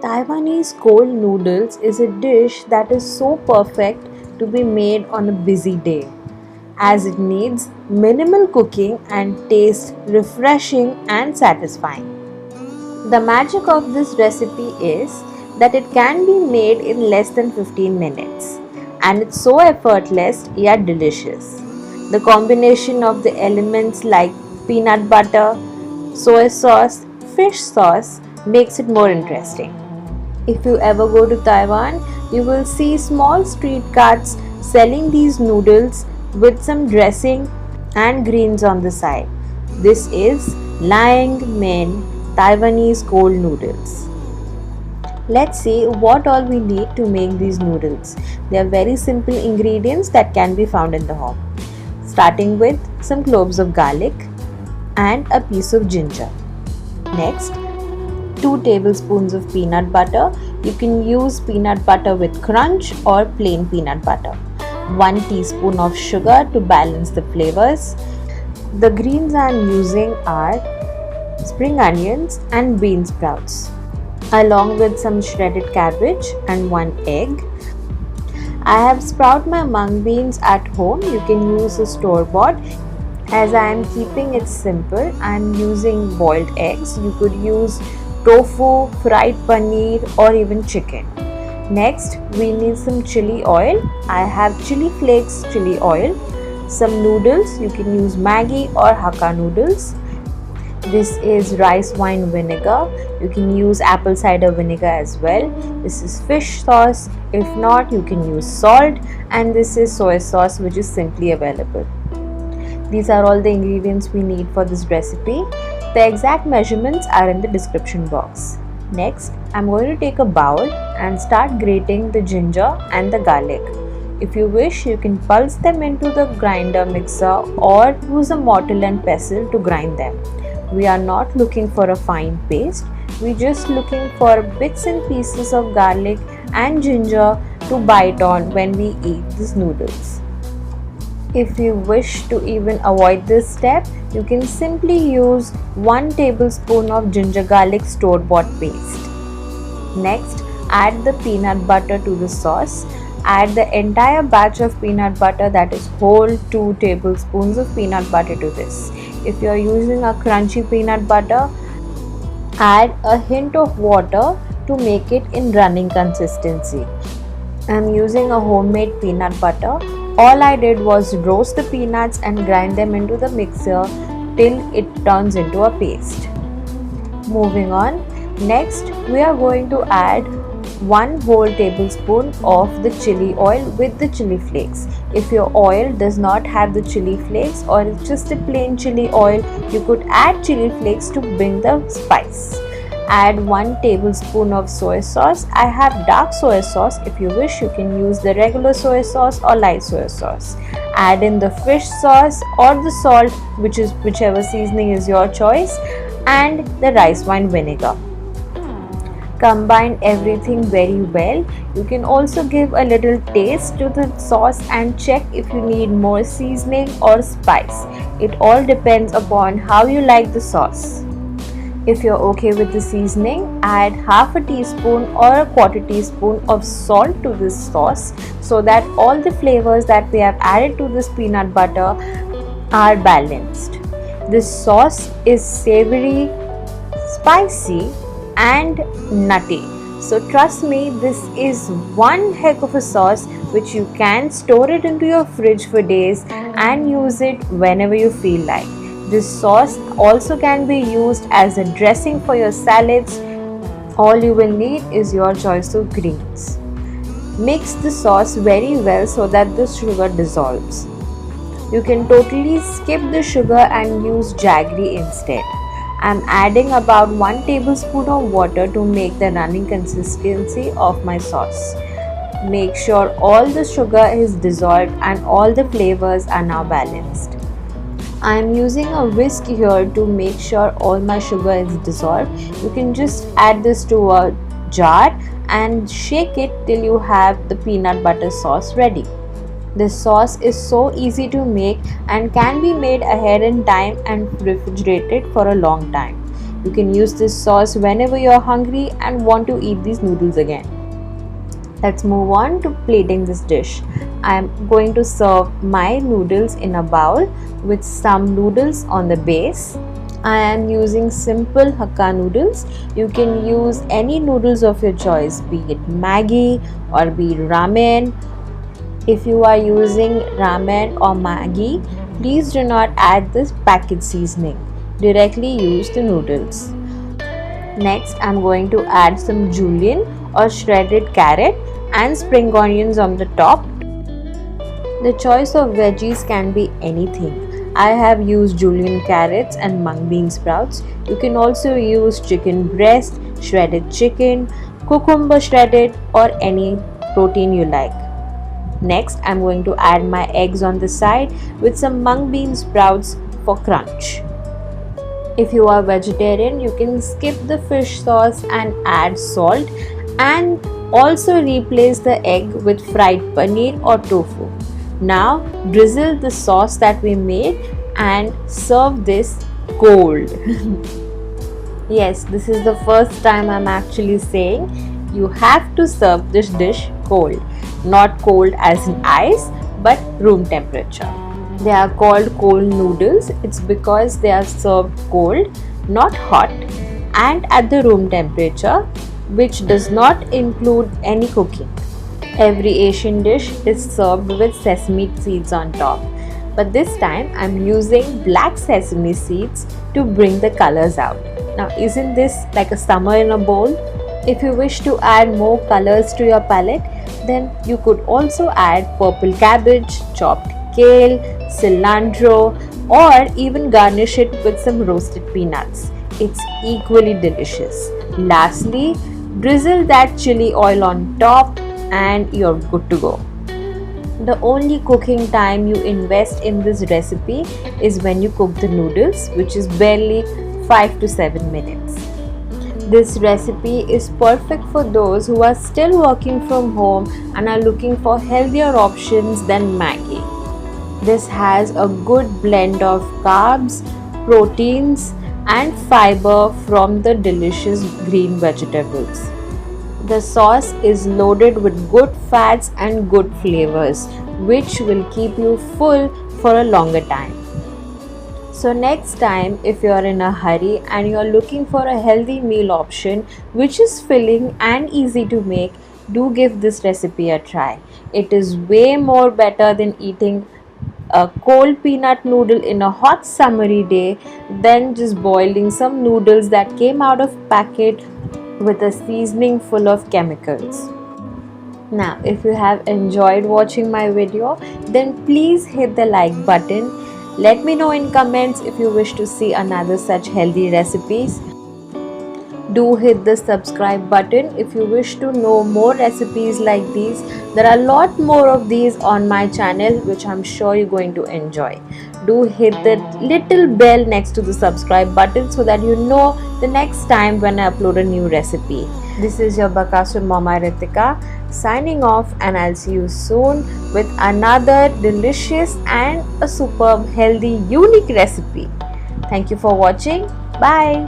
Taiwanese cold noodles is a dish that is so perfect to be made on a busy day, as it needs minimal cooking and tastes refreshing and satisfying. The magic of this recipe is that it can be made in less than 15 minutes, and it's so effortless yet delicious. The combination of the elements like peanut butter, soy sauce, fish sauce makes it more interesting. If you ever go to Taiwan, you will see small street carts selling these noodles with some dressing and greens on the side. This is Lang Mein Taiwanese cold noodles. Let's see what all we need to make these noodles. They are very simple ingredients that can be found in the home. Starting with some cloves of garlic and a piece of ginger. Next, 2 tablespoons of peanut butter. You can use peanut butter with crunch or plain peanut butter. 1 teaspoon of sugar to balance the flavors. The greens I am using are spring onions and bean sprouts, along with some shredded cabbage and 1 egg. I have sprouted my mung beans at home. You can use a store-bought. As I am keeping it simple, I am using boiled eggs. You could use tofu, fried paneer, or even chicken. Next, we need some chili oil. I have chili flakes chili oil. Some noodles. You can use Maggi or Hakka noodles. This is rice wine vinegar. You can use apple cider vinegar as well. This is fish sauce. If not, you can use salt. And this is soy sauce, which is simply available. These are all the ingredients we need for this recipe. The exact measurements are in the description box. Next, I'm going to take a bowl and start grating the ginger and the garlic. If you wish, you can pulse them into the grinder mixer or use a mortar and pestle to grind them. We are not looking for a fine paste. We're just looking for bits and pieces of garlic and ginger to bite on when we eat these noodles. If you wish to even avoid this step, you can simply use 1 tablespoon of ginger garlic store-bought paste. Next, add the peanut butter to the sauce. Add the entire batch of peanut butter, that is whole 2 tablespoons of peanut butter to this. If you are using a crunchy peanut butter, add a hint of water to make it in running consistency. I am using a homemade peanut butter. All I did was roast the peanuts and grind them into the mixer till it turns into a paste. Moving on, next we are going to add 1 whole tablespoon of the chili oil with the chili flakes. If your oil does not have the chili flakes or it's just a plain chili oil, you could add chili flakes to bring the spice. Add 1 tablespoon of soy sauce. I have dark soy sauce. If you wish, you can use the regular soy sauce or light soy sauce. Add in the fish sauce or the salt, whichever seasoning is your choice, and the rice wine vinegar. Combine everything very well. You can also give a little taste to the sauce and check if you need more seasoning or spice. It all depends upon how you like the sauce. If you're okay with the seasoning, add half a teaspoon or a quarter teaspoon of salt to this sauce so that all the flavors that we have added to this peanut butter are balanced. This sauce is savory, spicy, and nutty. So trust me, this is one heck of a sauce which you can store it into your fridge for days and use it whenever you feel like. This sauce also can be used as a dressing for your salads. All you will need is your choice of greens. Mix the sauce very well so that the sugar dissolves. You can totally skip the sugar and use jaggery instead. I am adding about 1 tablespoon of water to make the running consistency of my sauce. Make sure all the sugar is dissolved and all the flavors are now balanced. I am using a whisk here to make sure all my sugar is dissolved. You can just add this to a jar and shake it till you have the peanut butter sauce ready. This sauce is so easy to make and can be made ahead in time and refrigerated for a long time. You can use this sauce whenever you're hungry and want to eat these noodles again. Let's move on to plating this dish. I am going to serve my noodles in a bowl with some noodles on the base. I am using simple Hakka noodles. You can use any noodles of your choice, be it Maggi or be it ramen. If you are using ramen or Maggi, please do not add this packet seasoning. Directly use the noodles. Next, I am going to add some julienne or shredded carrot and spring onions on the top. The choice of veggies can be anything. I have used julienne carrots and mung bean sprouts. You can also use chicken breast, shredded chicken, cucumber shredded, or any protein you like. Next, I'm going to add my eggs on the side with some mung bean sprouts for crunch. If you are vegetarian, you can skip the fish sauce and add salt, and also replace the egg with fried paneer or tofu. Now drizzle the sauce that we made and serve this cold. Yes, this is the first time I'm actually saying you have to serve this dish cold. Not cold as in ice, but room temperature. They are called cold noodles. It's because they are served cold, not hot, and at the room temperature, which does not include any cooking. Every Asian dish is served with sesame seeds on top, but this time I'm using black sesame seeds to bring the colors out. Now, isn't this like a summer in a bowl? If you wish to add more colors to your palette, then you could also add purple cabbage, chopped kale, cilantro, or even garnish it with some roasted peanuts. It's equally delicious. Lastly, drizzle that chili oil on top and you're good to go. The only cooking time you invest in this recipe is when you cook the noodles, which is barely 5 to 7 minutes. This recipe is perfect for those who are still working from home and are looking for healthier options than Maggi. This has a good blend of carbs, proteins, and fiber from the delicious green vegetables. The sauce is loaded with good fats and good flavors, which will keep you full for a longer time. So next time, if you are in a hurry and you are looking for a healthy meal option which is filling and easy to make, do give this recipe a try. It is way more better than eating a cold peanut noodle in a hot summery day than just boiling some noodles that came out of packet with a seasoning full of chemicals. Now, if you have enjoyed watching my video, then please hit the like button. Let me know in comments if you wish to see another such healthy recipes. Do hit the subscribe button if you wish to know more recipes like these. There are a lot more of these on my channel which I'm sure you're going to enjoy. Do hit the little bell next to the subscribe button so that you know the next time when I upload a new recipe. This is your Bakasur Mama Ritika signing off, and I'll see you soon with another delicious and a superb, healthy, unique recipe. Thank you for watching. Bye.